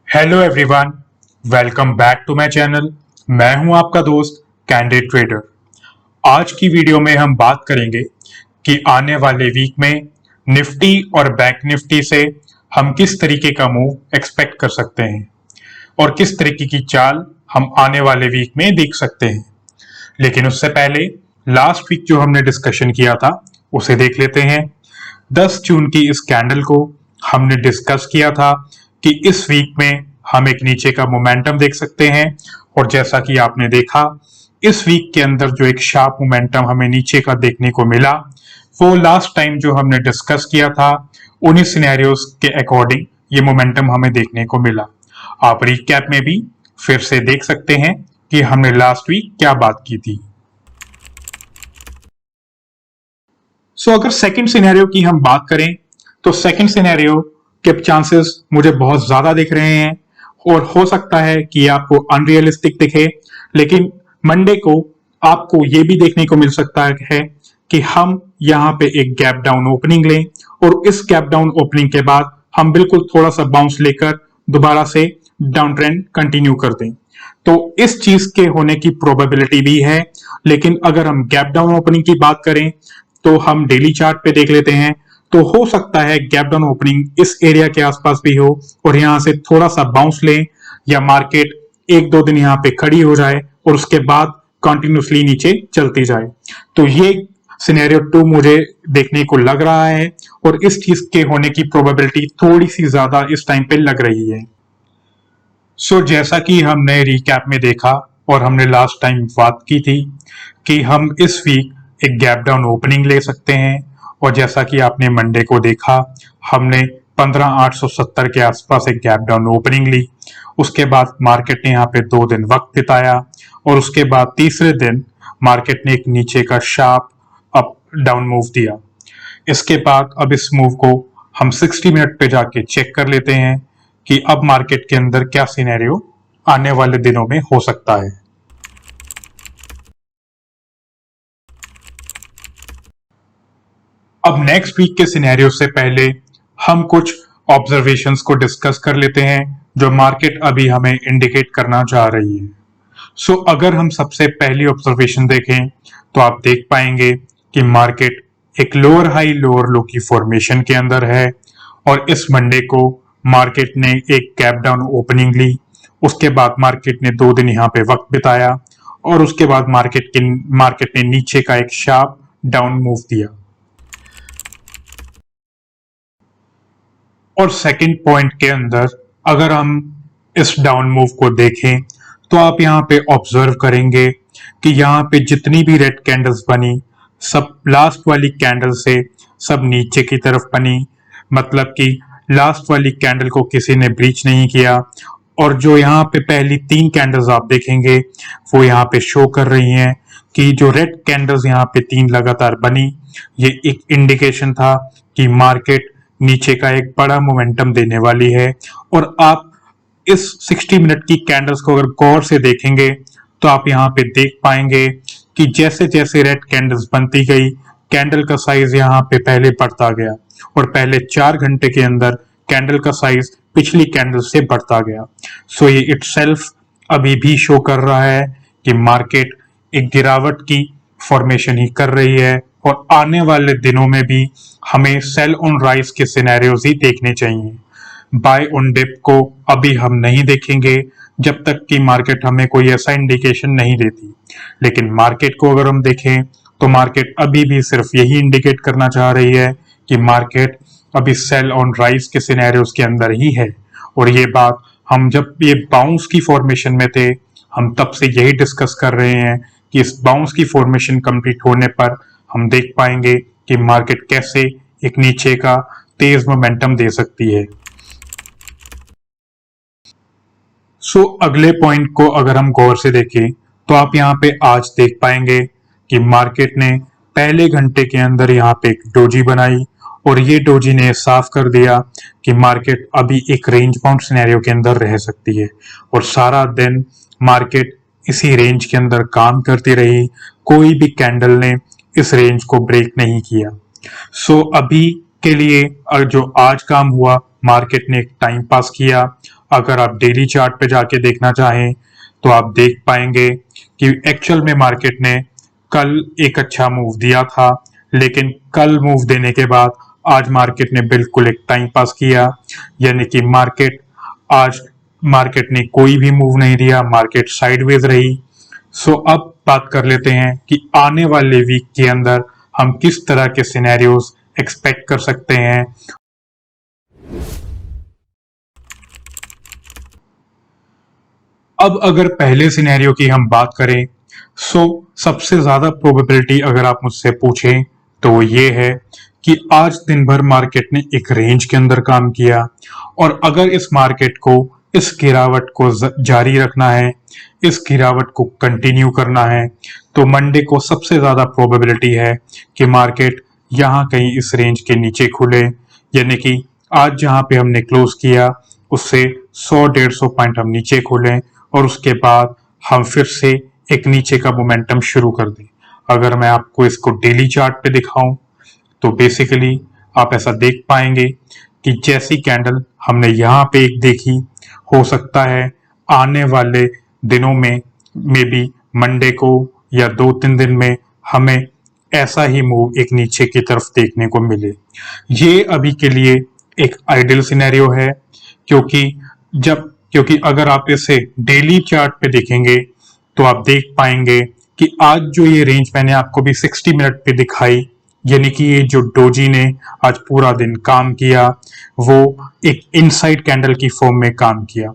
Hello everyone, welcome back to my channel. मैं हूं आपका दोस्त कैंडिड ट्रेडर। आज की वीडियो में हम बात करेंगे कि आने वाले वीक में निफ्टी और बैंक निफ्टी से हम किस तरीके का मूव एक्सपेक्ट कर सकते हैं और किस तरीके की चाल हम आने वाले वीक में देख सकते हैं। लेकिन उससे पहले लास्ट वीक जो हमने डिस्कशन किया था उसे देख लेते हैं। 10 जून की इस कैंडल को हमने डिस्कस किया था कि इस वीक में हम एक नीचे का मोमेंटम देख सकते हैं, और जैसा कि आपने देखा इस वीक के अंदर जो एक शार्प मोमेंटम हमें नीचे का देखने को मिला वो लास्ट टाइम जो हमने डिस्कस किया था उन्हीं सिनेरियोज के अकॉर्डिंग ये मोमेंटम हमें देखने को मिला। आप रिकैप में भी फिर से देख सकते हैं कि हमने लास्ट वीक क्या बात की थी। अगर सेकंड सिनेरियो की हम बात करें तो सेकंड सिनेरियो के चांसेस मुझे बहुत ज्यादा दिख रहे हैं, और हो सकता है कि आपको अनरियलिस्टिक दिखे, लेकिन मंडे को आपको यह भी देखने को मिल सकता है कि हम यहां पे एक गैप डाउन ओपनिंग लें और इस गैप डाउन ओपनिंग के बाद हम बिल्कुल थोड़ा सा बाउंस लेकर दोबारा से डाउन ट्रेंड कंटिन्यू कर दें। तो इस चीज के होने की प्रोबेबिलिटी भी है। लेकिन अगर हम गैप डाउन ओपनिंग की बात करें तो हम डेली चार्ट पे देख लेते हैं, तो हो सकता है गैप डाउन ओपनिंग इस एरिया के आसपास भी हो और यहां से थोड़ा सा बाउंस ले, या मार्केट एक दो दिन यहां पे खड़ी हो जाए और उसके बाद कंटिन्यूसली नीचे चलती जाए। तो ये सिनेरियो 2 मुझे देखने को लग रहा है, और इस चीज के होने की प्रोबेबिलिटी थोड़ी सी ज्यादा इस टाइम पे लग रही है। जैसा कि हमने रिकैप में देखा और हमने लास्ट टाइम बात की थी कि हम इस वीक एक गैप डाउन ओपनिंग ले सकते हैं, और जैसा कि आपने मंडे को देखा हमने 15,870 के आसपास एक गैप डाउन ओपनिंग ली। उसके बाद मार्केट ने यहाँ पे 2 दिन वक्त बिताया, और उसके बाद तीसरे दिन मार्केट ने एक नीचे का शार्प अप डाउन मूव दिया। इसके बाद अब इस मूव को हम 60 मिनट पे जाके चेक कर लेते हैं कि अब मार्केट के अंदर क्या सिनेरियो आने वाले दिनों में हो सकता है। अब नेक्स्ट वीक के सिनेरियो से पहले हम कुछ ऑब्जर्वेशंस को डिस्कस कर लेते हैं जो मार्केट अभी हमें इंडिकेट करना चाह रही है। अगर हम सबसे पहली ऑब्जर्वेशन देखें तो आप देख पाएंगे कि मार्केट एक लोअर हाई लोअर लो की फॉर्मेशन के अंदर है, और इस मंडे को मार्केट ने एक गैप डाउन ओपनिंग ली। उसके बाद मार्केट ने 2 दिन यहाँ पे वक्त बिताया, और उसके बाद मार्केट ने नीचे का एक शार्प डाउन मूव दिया। और सेकंड पॉइंट के अंदर अगर हम इस डाउन मूव को देखें तो आप यहाँ पे ऑब्जर्व करेंगे कि यहाँ पे जितनी भी रेड कैंडल्स बनी सब लास्ट वाली कैंडल से सब नीचे की तरफ बनी, मतलब कि लास्ट वाली कैंडल को किसी ने ब्रीच नहीं किया। और जो यहाँ पे पहली 3 कैंडल्स आप देखेंगे वो यहाँ पे शो कर रही हैं कि जो रेड कैंडल्स यहाँ पे 3 लगातार बनी, ये एक इंडिकेशन था कि मार्केट नीचे का एक बड़ा मोमेंटम देने वाली है। और आप इस 60 मिनट की कैंडल्स को अगर गौर से देखेंगे तो आप यहाँ पे देख पाएंगे कि जैसे जैसे रेड कैंडल्स बनती गई कैंडल का साइज यहाँ पे पहले बढ़ता गया, और पहले 4 घंटे के अंदर कैंडल का साइज पिछली कैंडल से बढ़ता गया। ये इटसेल्फ अभी भी शो कर रहा है कि मार्केट एक गिरावट की फॉर्मेशन ही कर रही है, और आने वाले दिनों में भी हमें सेल ऑन राइज के सिनेरियोज ही देखने चाहिए। बाय ऑन डिप को अभी हम नहीं देखेंगे जब तक कि मार्केट हमें कोई ऐसा इंडिकेशन नहीं देती। लेकिन मार्केट को अगर हम देखें तो मार्केट अभी भी सिर्फ यही इंडिकेट करना चाह रही है कि मार्केट अभी सेल ऑन राइज के सिनेरियोज के अंदर ही है। और ये बात हम जब ये बाउंस की फॉर्मेशन में थे हम तब से यही डिस्कस कर रहे हैं कि इस बाउंस की फॉर्मेशन कंप्लीट होने पर हम देख पाएंगे कि मार्केट कैसे एक नीचे का तेज मोमेंटम दे सकती है। अगले पॉइंट को अगर हम गौर से देखें तो आप यहाँ पे आज देख पाएंगे कि मार्केट ने पहले घंटे के अंदर यहाँ पे एक डोजी बनाई, और ये डोजी ने साफ कर दिया कि मार्केट अभी एक रेंज बाउंड सिनेरियो के अंदर रह सकती है। और सारा दिन मार्केट इसी रेंज के अंदर काम करती रही, कोई भी कैंडल ने इस रेंज को ब्रेक नहीं किया। अभी के लिए जो आज काम हुआ मार्केट ने एक टाइम पास किया, अगर आप डेली चार्ट पे जाके देखना चाहें तो आप देख पाएंगे कि एक्चुअल में मार्केट ने कल एक अच्छा मूव दिया था, लेकिन कल मूव देने के बाद आज मार्केट ने बिल्कुल एक टाइम पास किया, यानी कि आज मार्केट ने कोई भी मूव नहीं दिया, मार्केट साइडवेज रही। सो अब बात कर लेते हैं कि आने वाले वीक के अंदर हम किस तरह के सिनेरियोज एक्सपेक्ट कर सकते हैं। अब अगर पहले सिनेरियो की हम बात करें, सो सबसे ज्यादा प्रोबेबिलिटी अगर आप मुझसे पूछें तो वो ये है कि आज दिन भर मार्केट ने एक रेंज के अंदर काम किया, और अगर इस मार्केट को इस गिरावट को जारी रखना है, इस गिरावट को कंटिन्यू करना है, तो मंडे को सबसे ज्यादा प्रोबेबिलिटी है कि मार्केट यहां कहीं इस रेंज के नीचे खुले, यानी कि आज जहां पे हमने क्लोज किया उससे 100-150 पॉइंट हम नीचे खुलें, और उसके बाद हम फिर से एक नीचे का मोमेंटम शुरू कर दें। अगर मैं आपको इसको डेली चार्ट पे दिखाऊं तो बेसिकली आप ऐसा देख पाएंगे कि जैसी कैंडल हमने यहाँ पे एक देखी, हो सकता है आने वाले दिनों में मे बी मंडे को या 2-3 दिन में हमें ऐसा ही मूव एक नीचे की तरफ देखने को मिले। ये अभी के लिए एक आइडियल सिनेरियो है, क्योंकि क्योंकि अगर आप इसे डेली चार्ट पे देखेंगे तो आप देख पाएंगे कि आज जो ये रेंज मैंने आपको भी 60 मिनट पे दिखाई, यानी कि ये जो डोजी ने आज पूरा दिन काम किया वो एक इनसाइड कैंडल की फॉर्म में काम किया।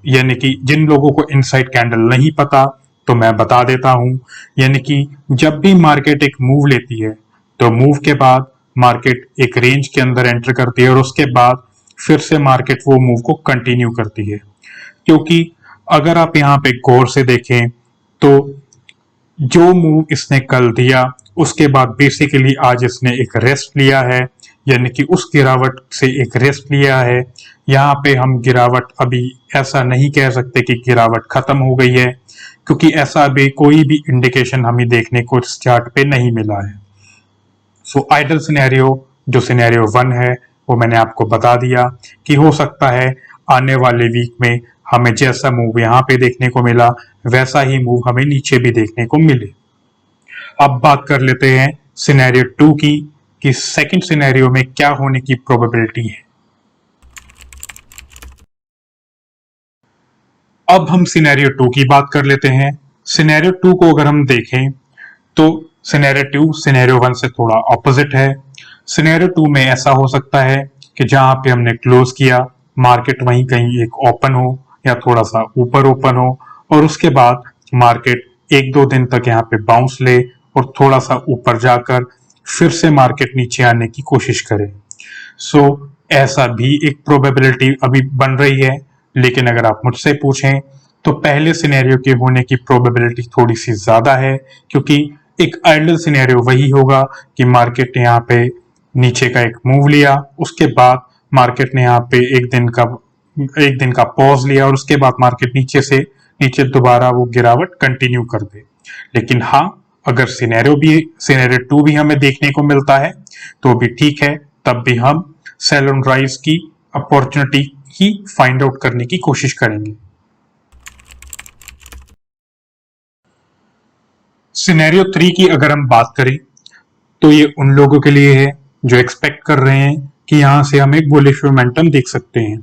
यानी कि जिन लोगों को इनसाइड कैंडल नहीं पता तो मैं बता देता हूं, यानी कि जब भी मार्केट एक मूव लेती है तो मूव के बाद मार्केट एक रेंज के अंदर एंटर करती है, और उसके बाद फिर से मार्केट वो मूव को कंटिन्यू करती है। क्योंकि अगर आप यहाँ पे गौर से देखें तो जो मूव इसने कल दिया उसके बाद बेसिकली आज इसने एक रेस्ट लिया है, यानी कि उस गिरावट से एक रेस्ट लिया है। यहाँ पे हम गिरावट अभी ऐसा नहीं कह सकते कि गिरावट खत्म हो गई है, क्योंकि ऐसा अभी कोई भी इंडिकेशन हमें देखने को इस चार्ट पे नहीं मिला है। सो आइडल सिनेरियो जो सिनेरियो 1 है वो मैंने आपको बता दिया कि हो सकता है आने वाले वीक में हमें जैसा मूव यहाँ पे देखने को मिला वैसा ही मूव हमें नीचे भी देखने को मिले। अब बात कर लेते हैं सिनेरियो 2 की कि सेकंड सिनेरियो में क्या होने की प्रोबेबिलिटी है। अब हम सिनेरियो 2 की बात कर लेते हैं। सिनेरियो 2 को अगर हम देखें तो सिनेरियो 2 सिनेरियो 1 से थोड़ा ऑपोजिट है। सिनेरियो 2 में ऐसा हो सकता है कि जहां पे हमने क्लोज किया मार्केट वहीं कहीं एक ओपन हो या थोड़ा सा ऊपर ओपन हो, और उसके बाद मार्केट 1-2 दिन तक यहाँ पे बाउंस ले और थोड़ा सा ऊपर जाकर फिर से मार्केट नीचे आने की कोशिश करे। सो ऐसा भी एक प्रोबेबिलिटी अभी बन रही है, लेकिन अगर आप मुझसे पूछें तो पहले सिनेरियो के होने की प्रोबेबिलिटी थोड़ी सी ज्यादा है, क्योंकि एक आइडियल सिनेरियो वही होगा कि मार्केट ने यहाँ पे नीचे का एक मूव लिया, उसके बाद मार्केट ने यहाँ पे एक दिन का पॉज लिया, और उसके बाद मार्केट नीचे दोबारा वो गिरावट कंटिन्यू कर दे। लेकिन हाँ, अगर सिनेरियो 2 भी हमें देखने को मिलता है तो भी ठीक है, तब भी हम सेल ऑन राइज की अपॉर्चुनिटी ही फाइंड आउट करने की कोशिश करेंगे। सिनेरियो 3 की अगर हम बात करें तो ये उन लोगों के लिए है जो एक्सपेक्ट कर रहे हैं कि यहां से हम एक बुलिश मोमेंटम देख सकते हैं,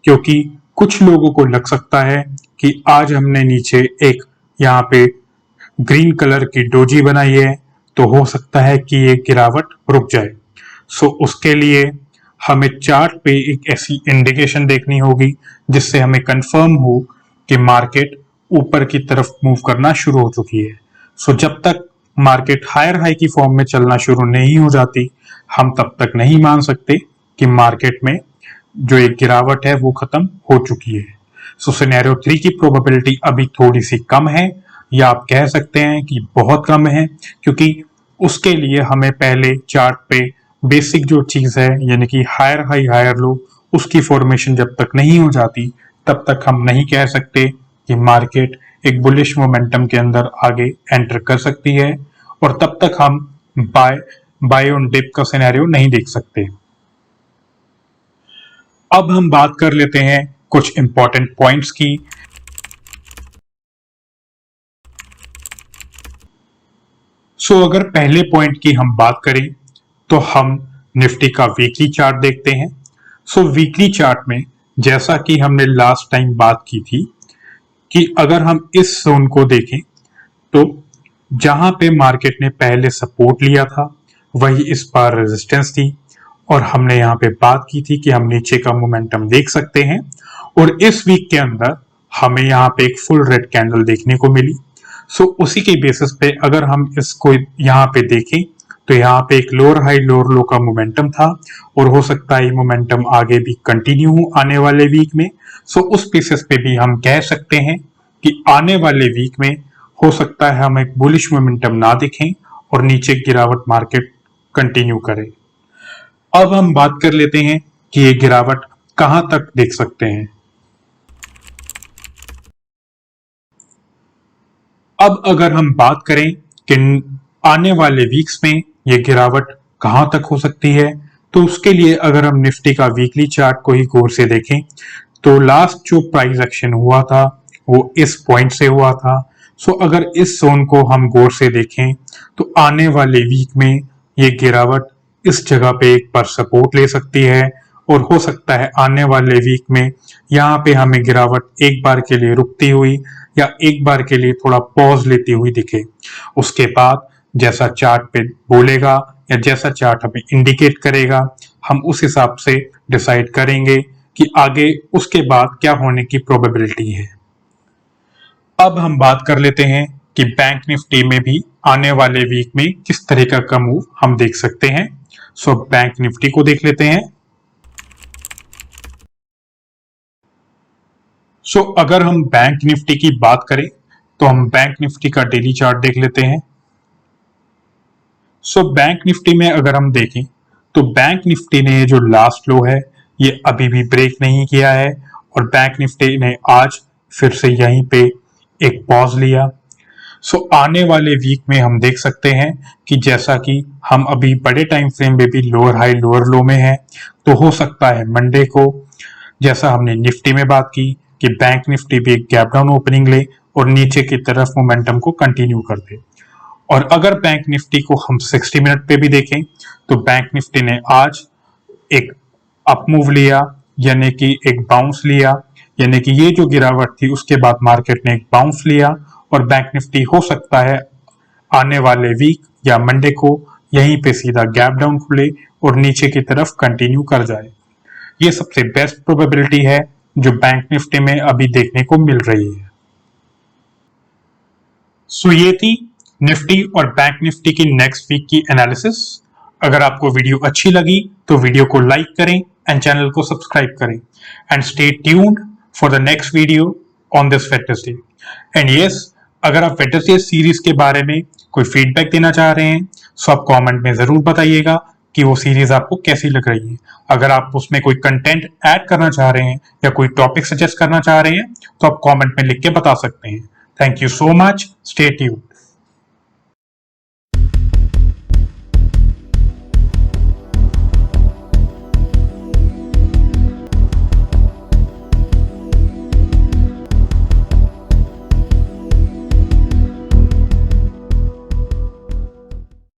क्योंकि कुछ लोगों को लग सकता है कि आज हमने नीचे एक यहाँ पे ग्रीन कलर की डोजी बनाई है तो हो सकता है कि ये गिरावट रुक जाए। सो उसके लिए हमें चार्ट पे एक ऐसी इंडिकेशन देखनी होगी जिससे हमें कंफर्म हो कि मार्केट ऊपर की तरफ मूव करना शुरू हो चुकी है। सो जब तक मार्केट हायर हाई की फॉर्म में चलना शुरू नहीं हो जाती हम तब तक नहीं मान सकते कि मार्केट में जो एक गिरावट है वो खत्म हो चुकी है। सो सिनेरियो 3 की प्रोबेबिलिटी अभी थोड़ी सी कम है, या आप कह सकते हैं कि बहुत कम है, क्योंकि उसके लिए हमें पहले चार्ट पे बेसिक जो चीज है यानी कि हायर हाई हायर लो उसकी फॉर्मेशन जब तक नहीं हो जाती तब तक हम नहीं कह सकते कि मार्केट एक बुलिश मोमेंटम के अंदर आगे एंटर कर सकती है, और तब तक हम बाय ऑन डिप का सिनेरियो नहीं देख सकते। अब हम बात कर लेते हैं कुछ इंपॉर्टेंट पॉइंट्स की। अगर पहले पॉइंट की हम बात करें तो हम निफ्टी का वीकली चार्ट देखते हैं। वीकली चार्ट में जैसा कि हमने लास्ट टाइम बात की थी कि अगर हम इस जोन को देखें तो जहां पे मार्केट ने पहले सपोर्ट लिया था वही इस बार रेजिस्टेंस थी, और हमने यहां पे बात की थी कि हम नीचे का मोमेंटम देख सकते हैं, और इस वीक के अंदर हमें यहाँ पे एक फुल रेड कैंडल देखने को मिली। उसी के बेसिस पे अगर हम इसको यहाँ पे देखें तो यहाँ पे एक लोअर हाई लोअर लो का मोमेंटम था, और हो सकता है ये मोमेंटम आगे भी कंटिन्यू हो आने वाले वीक में। उस बेसिस पे भी हम कह सकते हैं कि आने वाले वीक में हो सकता है हम एक बुलिश मोमेंटम ना दिखें और नीचे गिरावट मार्केट कंटिन्यू करे। अब हम बात कर लेते हैं कि ये गिरावट कहां तक देख सकते हैं। अब अगर हम बात करें कि आने वाले वीक्स में ये गिरावट कहां तक हो सकती है, तो उसके लिए अगर हम निफ्टी का वीकली चार्ट को ही गौर से देखें तो लास्ट जो प्राइस एक्शन हुआ था वो इस पॉइंट से हुआ था। अगर इस जोन को हम गौर से देखें तो आने वाले वीक में ये गिरावट इस जगह पे एक बार सपोर्ट ले सकती है, और हो सकता है आने वाले वीक में यहाँ पे हमें गिरावट एक बार के लिए रुकती हुई या एक बार के लिए थोड़ा पॉज लेती हुई दिखे। उसके बाद जैसा चार्ट पे बोलेगा या जैसा चार्ट हमें इंडिकेट करेगा, हम उस हिसाब से डिसाइड करेंगे कि आगे उसके बाद क्या होने की प्रोबेबिलिटी है। अब हम बात कर लेते हैं कि बैंक निफ्टी में भी आने वाले वीक में किस तरीका का मूव हम देख सकते हैं। बैंक निफ्टी को देख लेते हैं। अगर हम बैंक निफ्टी की बात करें तो हम बैंक निफ्टी का डेली चार्ट देख लेते हैं। बैंक निफ्टी में अगर हम देखें तो बैंक निफ्टी ने जो लास्ट लो है ये अभी भी ब्रेक नहीं किया है, और बैंक निफ्टी ने आज फिर से यहीं पे एक पॉज लिया। आने वाले वीक में हम देख सकते हैं कि जैसा कि हम अभी बड़े टाइम फ्रेम में भी लोअर हाई लोअर लो में है, तो हो सकता है मंडे को जैसा हमने निफ्टी में बात की कि बैंक निफ्टी भी एक गैप डाउन ओपनिंग ले और नीचे की तरफ मोमेंटम को कंटिन्यू कर दे। और अगर बैंक निफ्टी को हम 60 मिनट पे भी देखें तो बैंक निफ्टी ने आज एक अप मूव लिया, यानी कि एक बाउंस लिया, यानी कि ये जो गिरावट थी उसके बाद मार्केट ने एक बाउंस लिया, और बैंक निफ्टी हो सकता है आने वाले वीक या मंडे को यहीं पे सीधा गैप डाउन खुले और नीचे की तरफ कंटिन्यू कर जाए। ये सबसे बेस्ट प्रोबेबिलिटी है जो बैंक निफ्टी में अभी देखने को मिल रही है। ये थी निफ्टी और बैंक निफ्टी की नेक्स्ट वीक की एनालिसिस। अगर आपको वीडियो अच्छी लगी तो वीडियो को लाइक करें एंड चैनल को सब्सक्राइब करें, and stay tuned for the next video on this Wednesday. And yes, अगर आप वेडनेसडे सीरीज के बारे में कोई फीडबैक देना चाह रहे हैं तो आप कमेंट में जरूर बताइएगा कि वो सीरीज आपको कैसी लग रही है। अगर आप उसमें कोई कंटेंट ऐड करना चाह रहे हैं या कोई टॉपिक सजेस्ट करना चाह रहे हैं तो आप कमेंट में लिख के बता सकते हैं। Thank you so much, stay tuned.